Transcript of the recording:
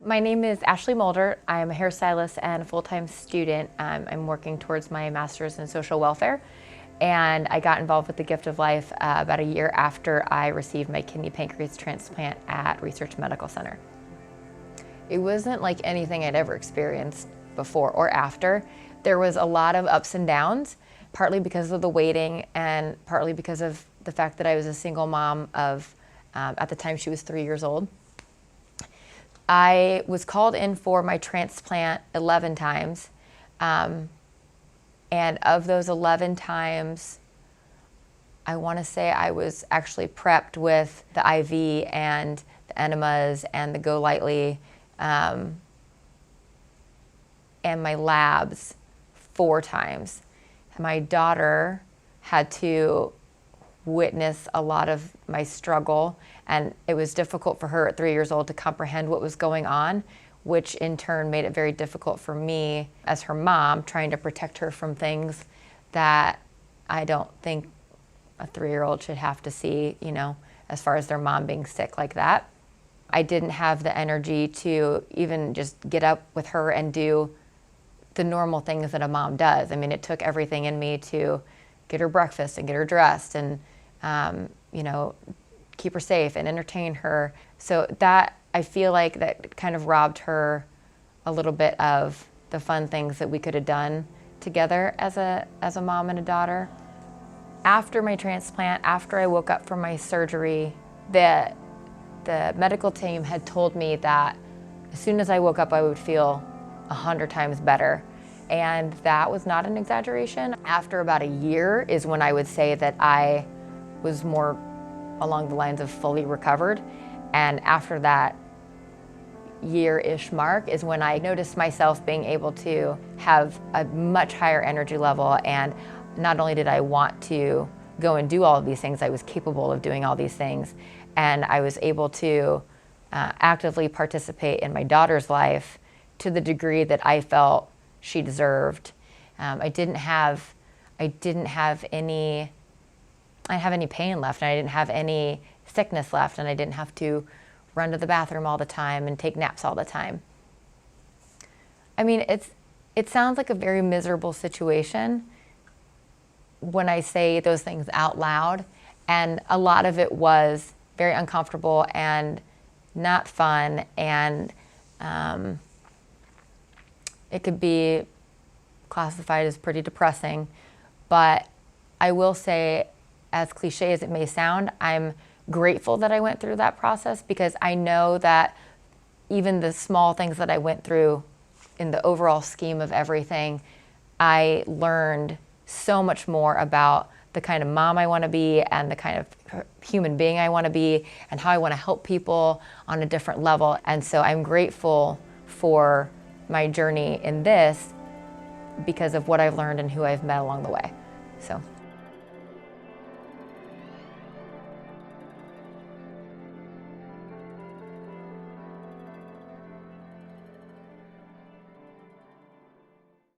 My name is Ashley Moulder. I'm a hairstylist and a full-time student. I'm working towards my master's in social welfare, and I got involved with the Gift of Life about a year after I received my kidney pancreas transplant at Research Medical Center. It wasn't like anything I'd ever experienced before or after. There was a lot of ups and downs, partly because of the waiting and partly because of the fact that I was a single mom of, at the time she was 3 years old. I was called in for my transplant 11 times. And of those 11 times, I want to say I was actually prepped with the IV and the enemas and the Go Lightly and my labs 4 times. My daughter had to witness a lot of my struggle, and it was difficult for her at 3 years old to comprehend what was going on, which in turn made it very difficult for me as her mom, trying to protect her from things that I don't think a 3-year-old should have to see, you know, as far as their mom being sick like that. I didn't have the energy to even just get up with her and do the normal things that a mom does. I mean, it took everything in me to get her breakfast and get her dressed and, you know, keep her safe and entertain her. So that, I feel like that kind of robbed her a little bit of the fun things that we could have done together as a mom and a daughter. After my transplant, after I woke up from my surgery, the medical team had told me that as soon as I woke up, I would feel 100 times better. And that was not an exaggeration. After about a year is when I would say that I was more along the lines of fully recovered. And after that year-ish mark is when I noticed myself being able to have a much higher energy level. And not only did I want to go and do all of these things, I was capable of doing all these things. And I was able to actively participate in my daughter's life to the degree that I felt she deserved. I didn't have any pain left, and I didn't have any sickness left, and I didn't have to run to the bathroom all the time and take naps all the time. I mean, it sounds like a very miserable situation when I say those things out loud, and a lot of it was very uncomfortable and not fun, and it could be classified as pretty depressing. But I will say, as cliche as it may sound, I'm grateful that I went through that process, because I know that even the small things that I went through in the overall scheme of everything, I learned so much more about the kind of mom I want to be and the kind of human being I want to be and how I want to help people on a different level. And so I'm grateful for my journey in this because of what I've learned and who I've met along the way. So.